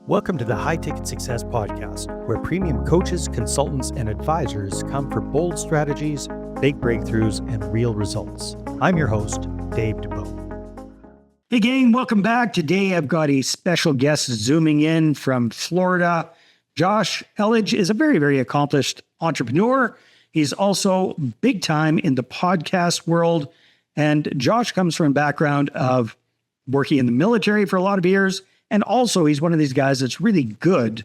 Welcome to the High Ticket Success Podcast, where premium coaches, consultants, and advisors come for bold strategies, big breakthroughs, and real results. I'm your host, Dave Dubeau. Hey gang, welcome back. Today I've got a special guest zooming in from Florida. Josh Elledge is a very, very accomplished entrepreneur. He's also big time in the podcast world. And Josh comes from a background of working in the military for a lot of years. And also, he's one of these guys that's really good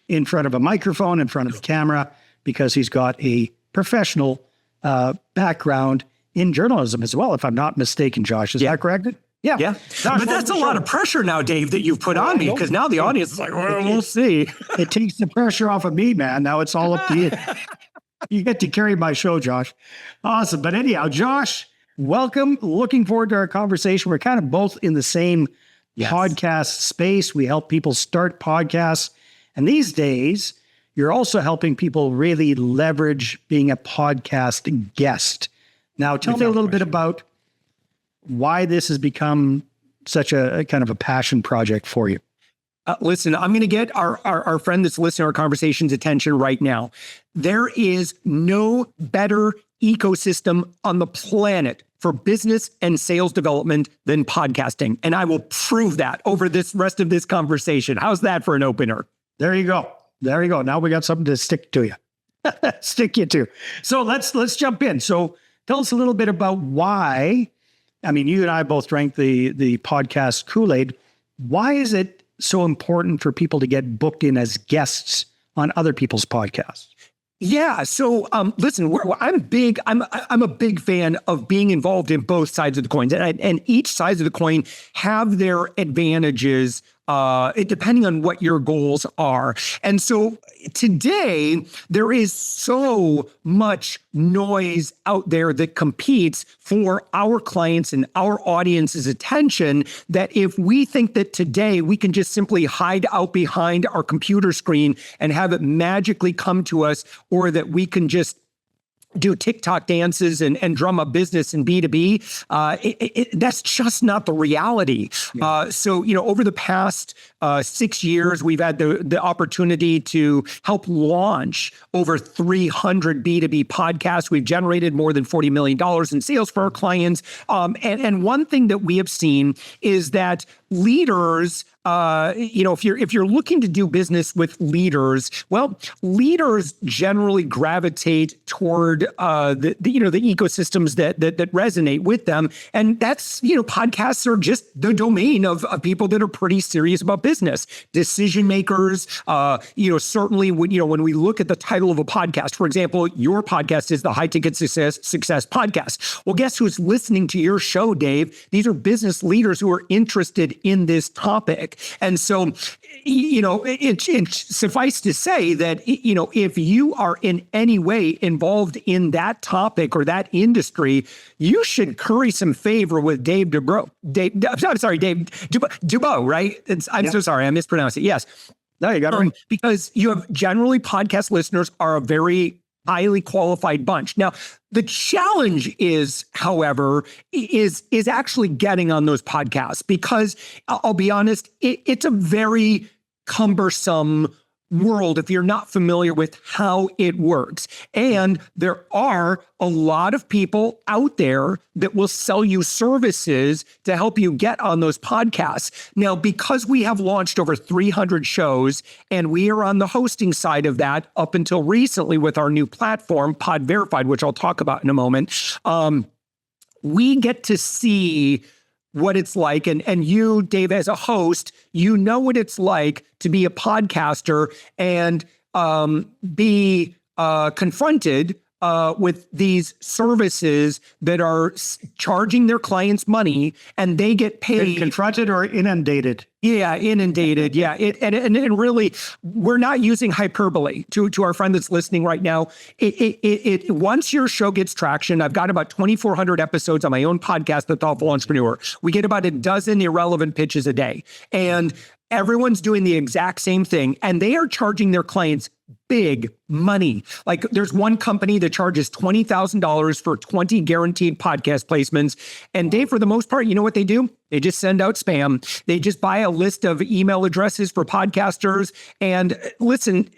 in front of a microphone, in front of a camera, because he's got a professional background in journalism as well, if I'm not mistaken, Josh. Is that correct? Yeah. Josh, but that's a lot of pressure now, Dave, that you've put on me, because now the audience is like, well, we'll see. It takes the pressure off of me, man. Now it's all up to you. You get to carry my show, Josh. Awesome. But anyhow, Josh, welcome. Looking forward to our conversation. We're kind of both in the same podcast space. We help people start podcasts. And these days, you're also helping people really leverage being a podcast guest. Now, tell me a little bit about why this has become such a kind of a passion project for you. Listen, I'm going to get our friend that's listening to our conversation's attention right now. There is no better ecosystem on the planet for business and sales development than podcasting. And I will prove that over this rest of this conversation. How's that for an opener? There you go. There you go. Now we got something to stick to you. Stick you to. So let's jump in. So tell us a little bit about why, I mean, you and I both drank the podcast Kool-Aid. Why is it so important for people to get booked in as guests on other people's podcasts? Yeah. So, listen, I'm a big fan of being involved in both sides of the coins, and each side of the coin have their advantages, depending on what your goals are. And so today there is so much noise out there that competes for our clients and our audience's attention that if we think that today we can just simply hide out behind our computer screen and have it magically come to us, or that we can just do TikTok dances and drum up business in B2B, that's just not the reality. Yeah. So, over the past 6 years, we've had the opportunity to help launch over 300 B2B podcasts. We've generated more than $40 million in sales for our clients. And one thing that we have seen is that leaders, if you're looking to do business with leaders, well, leaders generally gravitate toward the ecosystems that resonate with them, and that's podcasts are just the domain of people that are pretty serious about business. Decision makers, certainly when we look at the title of a podcast, for example, your podcast is the High Ticket Success Podcast. Well, guess who's listening to your show, Dave? These are business leaders who are interested in this topic. And so, it's suffice to say that, if you are in any involved in that topic or that industry, you should curry some favor with Dave Dubeau. Dubeau, right? I'm so sorry, I mispronounced it. Yes. No, you got it right. Because you have generally podcast listeners are a very highly qualified bunch. Now, the challenge is, however, is actually getting on those podcasts, because I'll be honest, it's a very cumbersome world if you're not familiar with how it works. And there are a lot of people out there that will sell you services to help you get on those podcasts. Now, because we have launched over 300 shows and we are on the hosting side of that up until recently with our new platform, Pod Verified, which I'll talk about in a moment, we get to see what it's like. And you, Dave, as a host, you know what it's like to be a podcaster and be confronted with these services that are charging their clients money, and they get paid. Confronted or inundated? Yeah, inundated. Yeah, and really, we're not using hyperbole. To our friend that's listening right now, it once your show gets traction, I've got about 2,400 episodes on my own podcast, The Thoughtful Entrepreneur. We get about a dozen irrelevant pitches a day, and everyone's doing the exact same thing, and they are charging their clients big money. Like there's one company that charges $20,000 for 20 guaranteed podcast placements. And Dave, for the most part, you know what they do? They just send out spam. They just buy a list of email addresses for podcasters. And listen,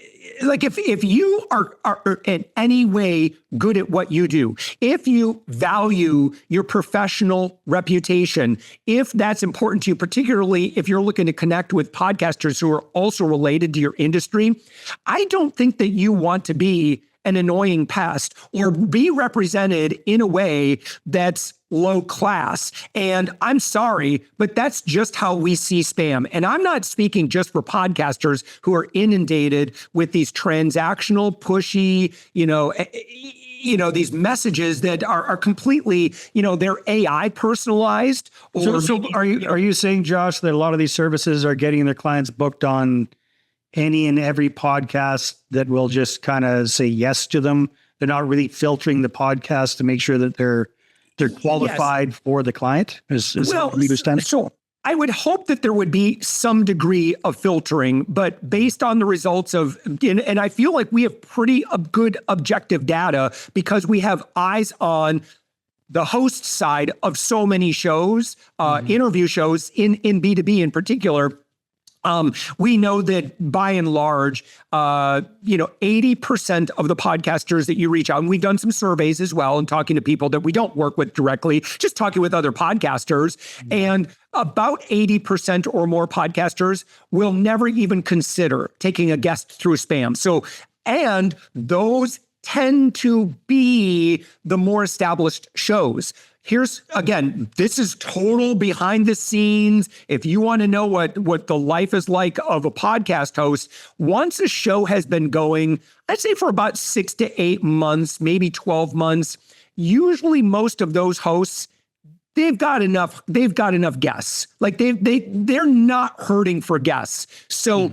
like if you are in any way good at what you do, if you value your professional reputation, if that's important to you, particularly if you're looking to connect with podcasters who are also related to your industry, I don't think that you want to be an annoying pest or be represented in a way that's low class. And I'm sorry, but that's just how we see spam. And I'm not speaking just for podcasters who are inundated with these transactional, pushy, these messages that are completely, they're AI personalized. So are you saying, Josh, that a lot of these services are getting their clients booked on any and every podcast that will just kind of say yes to them? They're not really filtering the podcast to make sure that they're qualified for the client? So I would hope that there would be some degree of filtering, but based on the results and I feel like we have pretty good objective data because we have eyes on the host side of so many shows, interview shows in B2B in particular. We know that by and large, 80% of the podcasters that you reach out, and we've done some surveys as well and talking to people that we don't work with directly, just talking with other podcasters, and about 80% or more podcasters will never even consider taking a guest through spam. So, and those tend to be the more established shows. Here's, again, this is total behind the scenes. If you want to know what the life is like of a podcast host, once a show has been going, I'd say for about 6 to 8 months, maybe 12 months, usually most of those hosts, they've got enough guests. Like they're not hurting for guests. So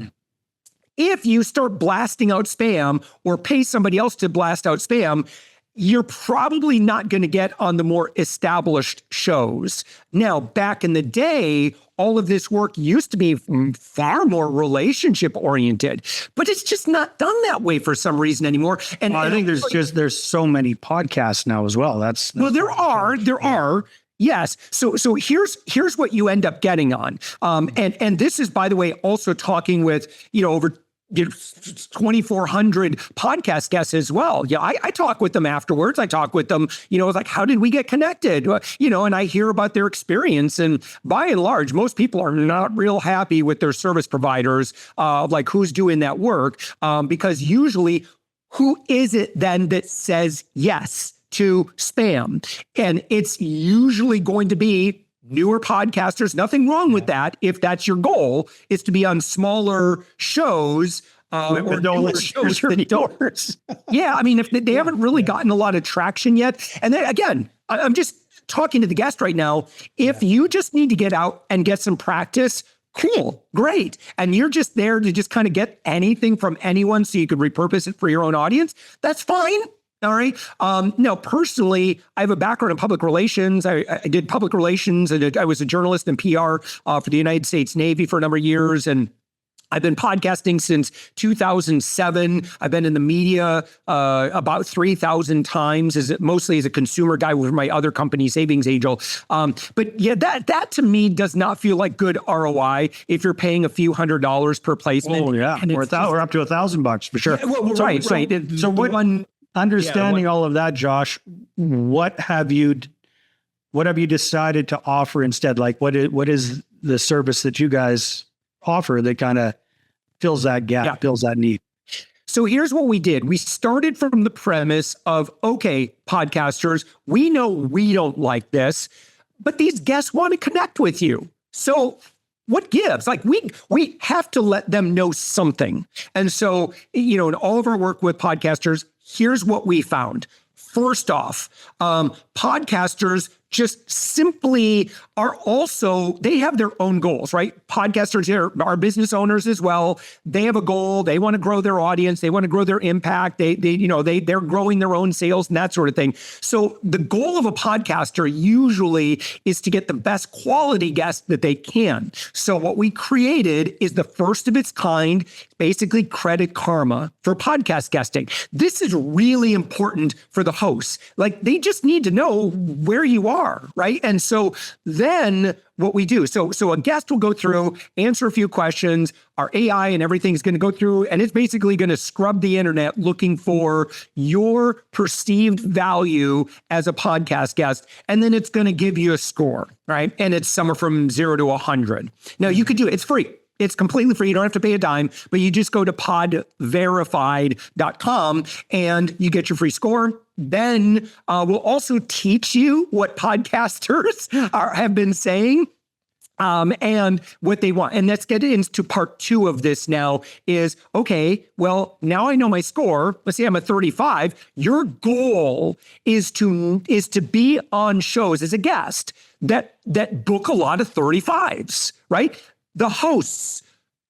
if you start blasting out spam or pay somebody else to blast out spam, you're probably not going to get on the more established shows. Now, back in the day, all of this work used to be far more relationship oriented, but it's just not done that way for some reason anymore. And I think there's so many podcasts now as well. There are. Yes. So here's what you end up getting on. And this is, by the way, also talking with, over 2,400 podcast guests as well. Yeah, I talk with them afterwards. I talk with them, like, how did we get connected? And I hear about their experience. And by and large, most people are not real happy with their service providers, like who's doing that work. Because usually, who is it then that says yes to spam? And it's usually going to be newer podcasters. Nothing wrong with that. If that's your goal, is to be on smaller shows. With no listeners or viewers. Yeah, I mean, if they haven't really gotten a lot of traction yet. And then again, I'm just talking to the guest right now. If you just need to get out and get some practice, cool, great. And you're just there to just kind of get anything from anyone so you could repurpose it for your own audience, that's fine. All right. Now, personally, I have a background in public relations. I did public relations, and I was a journalist in PR for the United States Navy for a number of years. And I've been podcasting since 2007. I've been in the media about 3,000 times, mostly as a consumer guy with my other company, Savings Angel. But yeah, that to me does not feel like good ROI if you're paying a few $100s per placement. Oh yeah, or up to $1,000 for sure. Yeah, well, right. So understanding all of that, Josh, what have you decided to offer instead? Like, what is the service that you guys offer that kind of fills that gap, fills that need? So here's what we did. We started from the premise of, okay, podcasters, we know we don't like this, but these guests want to connect with you. So what gives? Like we have to let them know something. And so, in all of our work with podcasters, here's what we found. First off, podcasters just simply are also, they have their own goals, right? Podcasters are business owners as well. They have a goal. They want to grow their audience. They want to grow their impact. They're growing their own sales and that sort of thing. So the goal of a podcaster usually is to get the best quality guests that they can. So what we created is the first of its kind, basically Credit Karma for podcast guesting. This is really important for the hosts. Like, they just need to know where you are, right? And so then what we do, so a guest will go through, answer a few questions, our AI and everything's going to go through, and it's basically going to scrub the internet looking for your perceived value as a podcast guest, and then it's going to give you a score, right? And it's somewhere from 0 to 100. Now, you could do it. It's free. It's completely free. You don't have to pay a dime, but you just go to podverified.com and you get your free score. Then we'll also teach you what podcasters have been saying and what they want. And let's get into part 2 of this now is, okay, well, now I know my score. Let's say I'm a 35. Your goal is to be on shows as a guest that book a lot of 35s, right? The hosts,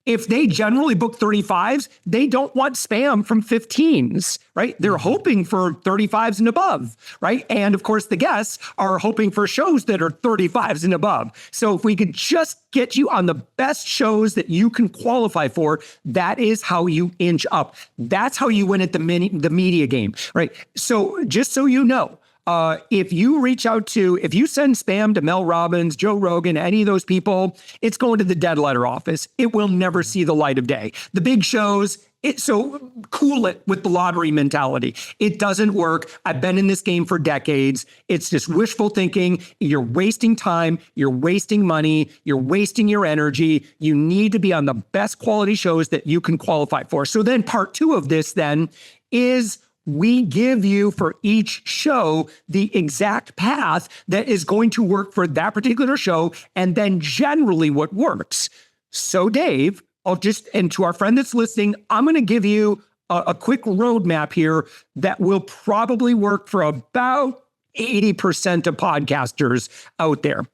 if they generally book 35s, they don't want spam from 15s, right? They're hoping for 35s and above, right? And of course, the guests are hoping for shows that are 35s and above. So if we could just get you on the best shows that you can qualify for, that is how you inch up. That's how you win at the media game, right? So just so you know, if you send spam to Mel Robbins, Joe Rogan, any of those people, it's going to the dead letter office. It will never see the light of day. The big shows, so cool it with the lottery mentality. It doesn't work. I've been in this game for decades. It's just wishful thinking. You're wasting time. You're wasting money. You're wasting your energy. You need to be on the best quality shows that you can qualify for. So then part 2 of this then is, we give you for each show the exact path that is going to work for that particular show, and then generally what works. So Dave, and to our friend that's listening, I'm going to give you a quick roadmap here that will probably work for about 80% of podcasters out there.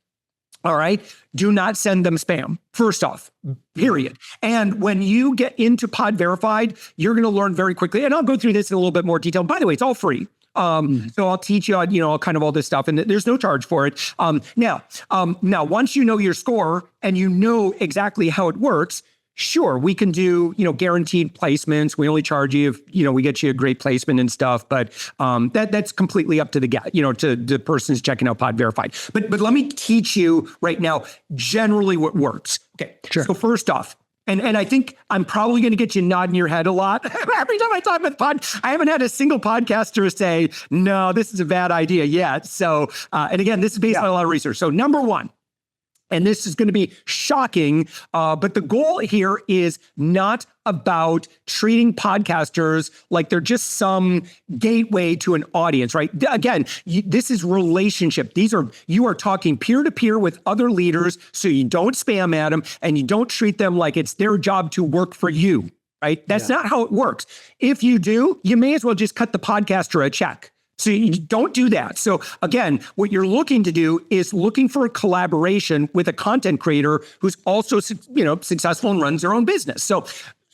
All right. Do not send them spam. First off, period. And when you get into Pod Verified, you're going to learn very quickly. And I'll go through this in a little bit more detail. By the way, it's all free. So I'll teach you, kind of all this stuff, and there's no charge for it. Now, once you know your score and you know exactly how it works, sure, we can do, guaranteed placements. We only charge you if, we get you a great placement and stuff. But that's completely up to the guy, to the person who's checking out Pod Verified. But let me teach you right now generally what works. Okay, sure. So first off, and I think I'm probably going to get you nodding your head a lot. Every time I talk about pod, I haven't had a single podcaster say, no, this is a bad idea yet. So, and again, this is based on a lot of research. So number 1, and this is going to be shocking, but the goal here is not about treating podcasters like they're just some gateway to an audience, right? Again, this is relationship. You are talking peer-to-peer with other leaders, so you don't spam at them and you don't treat them like it's their job to work for you, right? That's not how it works. If you do, you may as well just cut the podcaster a check. So you don't do that. So again, what you're looking to do is looking for a collaboration with a content creator who's also, successful and runs their own business. So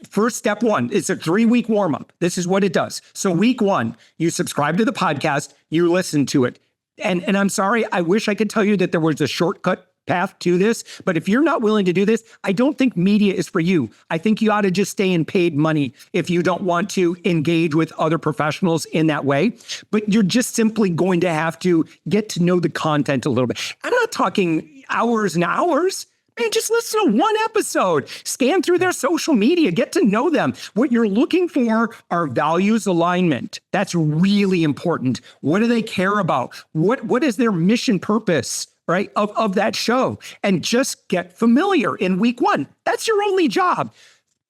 first step 1, it's a 3-week warm-up. This is what it does. So week 1, you subscribe to the podcast, you listen to it. And I'm sorry, I wish I could tell you that there was a shortcut path to this, but if you're not willing to do this, I don't think media is for you. I think you ought to just stay in paid money if you don't want to engage with other professionals in that way. But you're just simply going to have to get to know the content a little bit. I'm not talking hours and hours. Man, just listen to one episode, scan through their social media, get to know them. What you're looking for are values alignment. That's really important. What do they care about? What is their mission purpose? Right, of that show, and just get familiar in week 1. That's your only job.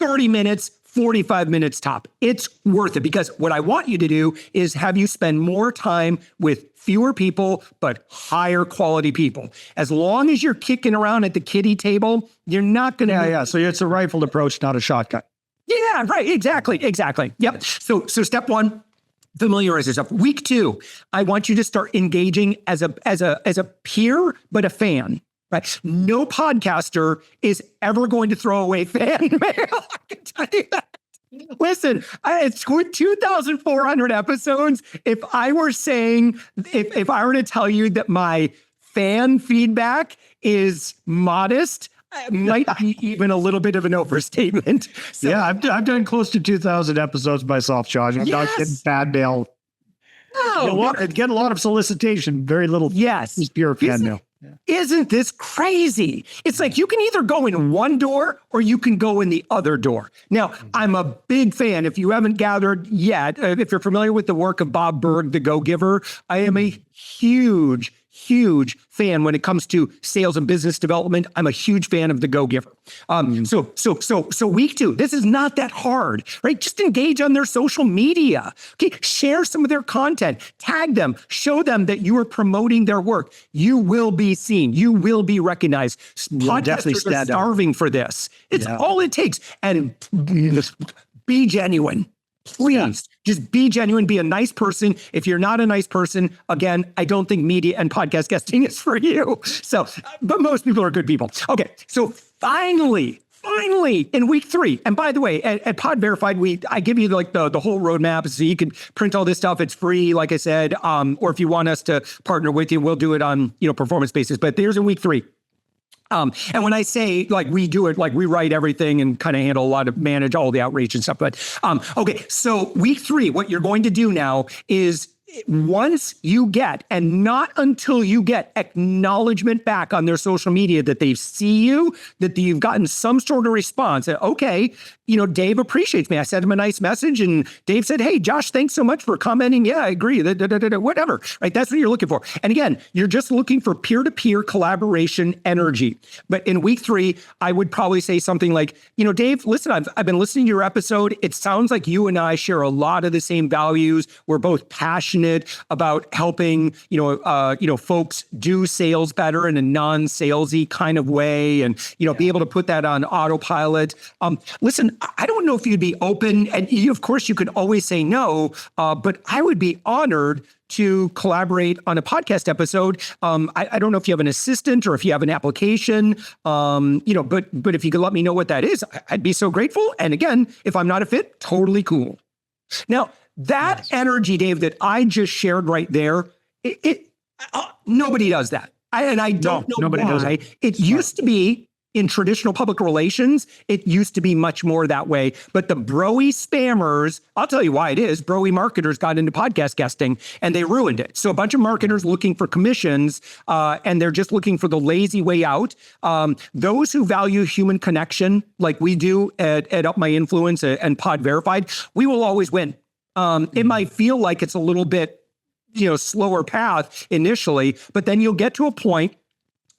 30 minutes, 45 minutes top. It's worth it, because what I want you to do is have you spend more time with fewer people, but higher quality people. As long as you're kicking around at the kiddie table, you're not going to... Yeah. So it's a rifled approach, not a shotgun. Yeah, right. Exactly. Yep. So step 1, Familiarize yourself. Week 2, I want you to start engaging as a peer, but a fan. Right? No podcaster is ever going to throw away fan mail. I can tell you that. Listen, it's 2,400 episodes. If I were to tell you that my fan feedback is modest, it might be even a little bit of an overstatement. So, Yeah, I've done close to 2,000 episodes myself, Josh. I'm not getting bad mail. Get a lot of solicitation, very little. Yes. Just pure fan mail. Isn't this crazy? It's like you can either go in one door or you can go in the other door. Now, I'm a big fan. If you haven't gathered yet, if you're familiar with the work of Bob Berg, the Go-Giver, I am a huge fan when it comes to sales and business development. I'm a huge fan of the Go-Giver. So week 2, this is not that hard, right? Just engage on their social media. Okay, share some of their content, tag them, show them that you are promoting their work. You will be seen. You will be recognized. Podcasters are starving for this. It's all it takes. And be genuine. Please just be genuine, be a nice person. If you're not a nice person, again, I don't think media and podcast guesting is for you. So, but most people are good people. Okay. So finally, in week 3, and by the way, at Pod Verified, I give you like the whole roadmap so you can print all this stuff. It's free, like I said, or if you want us to partner with you, we'll do it on, performance basis. But there's in week 3. And when I say like we do it, like we write everything and kind of manage all the outreach and stuff. But okay, so week 3, what you're going to do now is once you get, and not until you get acknowledgement back on their social media that they see you, that you've gotten some sort of response. Okay, Dave appreciates me. I sent him a nice message and Dave said, hey, Josh, thanks so much for commenting. Yeah, I agree. Whatever, right? That's what you're looking for. And again, you're just looking for peer-to-peer collaboration energy. But in week 3, I would probably say something like, Dave, listen, I've been listening to your episode. It sounds like you and I share a lot of the same values. We're both passionate about helping, folks do sales better in a non-salesy kind of way and, be able to put that on autopilot. Listen, I don't know if you'd be open, and of course you could always say no, but I would be honored to collaborate on a podcast episode. I don't know if you have an assistant or if you have an application, but if you could let me know what that is, I'd be so grateful. And again, if I'm not a fit, totally cool. Now, that energy, Dave, that I just shared right there, nobody does that. I don't know why. It used to be in traditional public relations, it used to be much more that way. But the broy spammers, I'll tell you why it is. Broy marketers got into podcast guesting and they ruined it. So a bunch of marketers looking for commissions and they're just looking for the lazy way out. Those who value human connection, like we do at Up My Influence and Pod Verified, we will always win. It might feel like it's a little bit, slower path initially, but then you'll get to a point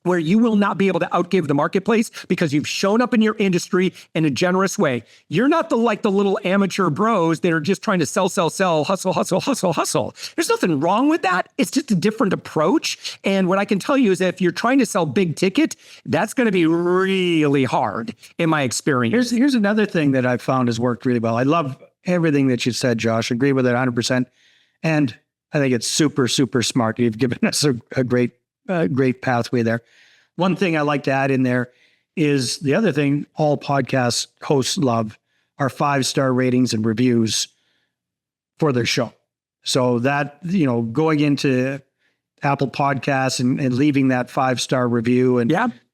where you will not be able to outgive the marketplace because you've shown up in your industry in a generous way. You're not the little amateur bros that are just trying to sell, hustle. There's nothing wrong with that. It's just a different approach. And what I can tell you is that if you're trying to sell big ticket, that's going to be really hard in my experience. Here's another thing that I've found has worked really well. I love everything that you said, Josh. Agree with it 100%. And I think it's super, super smart. You've given us a great pathway there. One thing I like to add in there is the other thing all podcast hosts love are 5-star ratings and reviews for their show. So that, going into Apple Podcasts and leaving that 5-star review and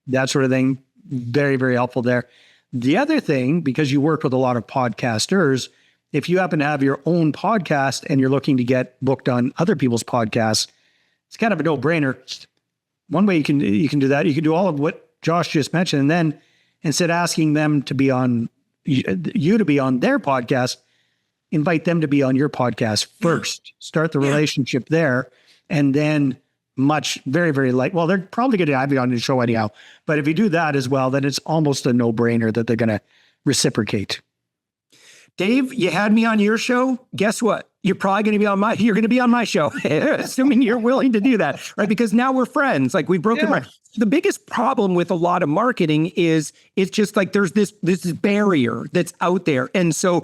that sort of thing, very, very helpful there. The other thing, because you work with a lot of podcasters, if you happen to have your own podcast and you're looking to get booked on other people's podcasts, it's kind of a no-brainer. One way you can do that, you can do all of what Josh just mentioned, and then instead of asking them to be on you to be on their podcast, invite them to be on your podcast first. Start the relationship there, and then very, very light. Well, they're probably going to have you on the show anyhow, but if you do that as well, then it's almost a no-brainer that they're going to reciprocate. Dave, you had me on your show. Guess what? You're probably going to be on my show, assuming you're willing to do that, right? Because now we're friends. Like we've broken bread. The biggest problem with a lot of marketing is it's just like there's this barrier that's out there. And so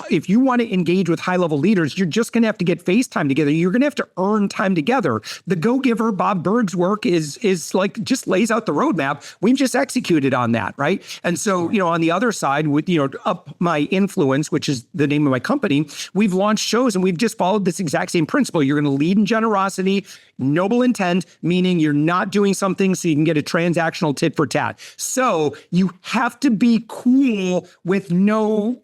if you want to engage with high-level leaders, you're just going to have to get face time together. You're going to have to earn time together. The Go-Giver, Bob Berg's work is like just lays out the roadmap. We've just executed on that, right? And so, on the other side with, Up My Influence, which is the name of my company, we've launched shows and we've just followed this exact same principle. You're going to lead in generosity, noble intent, meaning you're not doing something so you can get a transactional tit for tat. So you have to be cool with no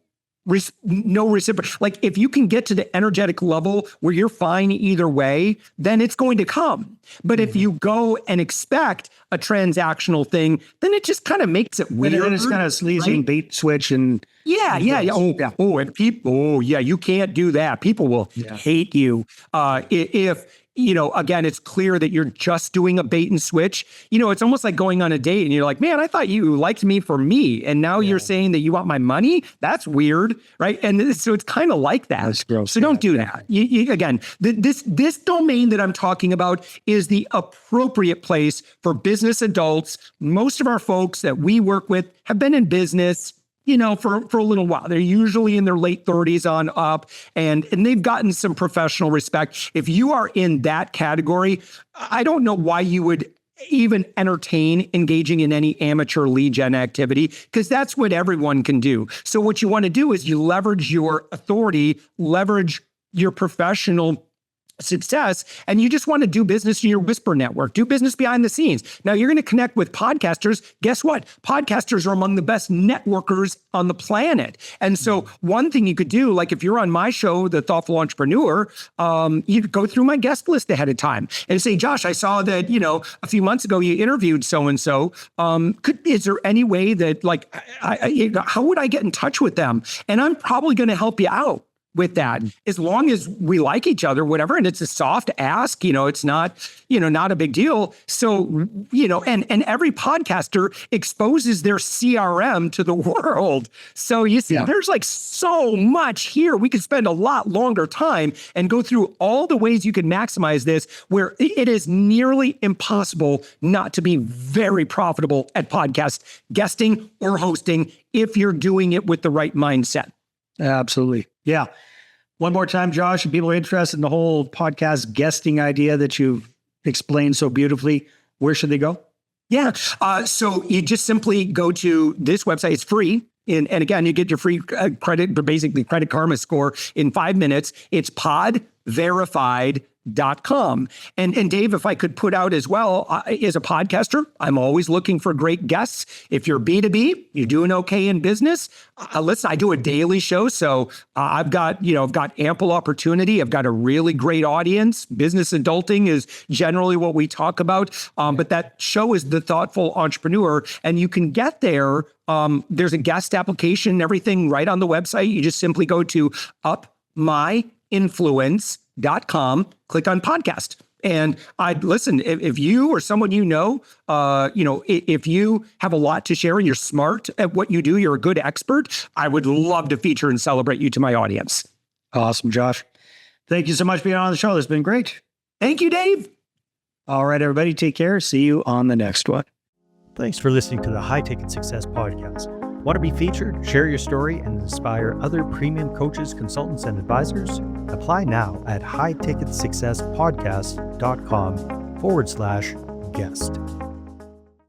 reciprocal. Like if you can get to the energetic level where you're fine either way, then it's going to come. But if you go and expect a transactional thing, then it just kind of makes it weird. And then it's kind of sleazy, right? Bait switch and yeah. And people, you can't do that. People will hate you if again, it's clear that you're just doing a bait and switch. It's almost like going on a date and you're like, man, I thought you liked me for me. And now you're saying that you want my money? That's weird, right? And so it's kind of like that. That's gross. So don't do that. Again, this domain that I'm talking about is the appropriate place for business adults. Most of our folks that we work with have been in business for a little while. They're usually in their late 30s on up, and they've gotten some professional respect. If you are in that category, I don't know why you would even entertain engaging in any amateur lead gen activity, because that's what everyone can do. So what you want to do is you leverage your authority, leverage your professional success, and you just want to do business in your whisper network, do business behind the scenes. Now you're going to connect with podcasters. Guess what? Podcasters are among the best networkers on the planet. And so one thing you could do, like if you're on my show, The Thoughtful Entrepreneur, you go through my guest list ahead of time and say, Josh, I saw that, a few months ago you interviewed so-and-so. Is there any way that how would I get in touch with them? And I'm probably going to help you out with that, as long as we like each other, whatever. And it's a soft ask, it's not, not a big deal. So, and every podcaster exposes their CRM to the world. So you see, there's like so much here. We could spend a lot longer time and go through all the ways you can maximize this, where it is nearly impossible not to be very profitable at podcast guesting or hosting if you're doing it with the right mindset. Absolutely. Yeah. One more time, Josh, if people are interested in the whole podcast guesting idea that you've explained so beautifully, where should they go? Yeah. So you just simply go to this website. It's free. And again, you get your free credit, but basically Credit Karma score in 5 minutes. It's podverified.com. And Dave, if I could put out as well, as a podcaster, I'm always looking for great guests. If you're B2B, you're doing okay in business. Listen, I do a daily show, so I've got ample opportunity. I've got a really great audience. Business adulting is generally what we talk about. But that show is The Thoughtful Entrepreneur, and you can get there. There's a guest application and everything right on the website. You just simply go to upmyinfluence.com, click on podcast. And I'd listen, if you or someone if you have a lot to share and you're smart at what you do, you're a good expert, I would love to feature and celebrate you to my audience. Awesome, Josh. Thank you so much for being on the show. This has been great. Thank you, Dave. All right, everybody, take care. See you on the next one. Thanks for listening to the High Ticket Success Podcast. Want to be featured, share your story, and inspire other premium coaches, consultants, and advisors? Apply now at highticketsuccesspodcast.com/guest.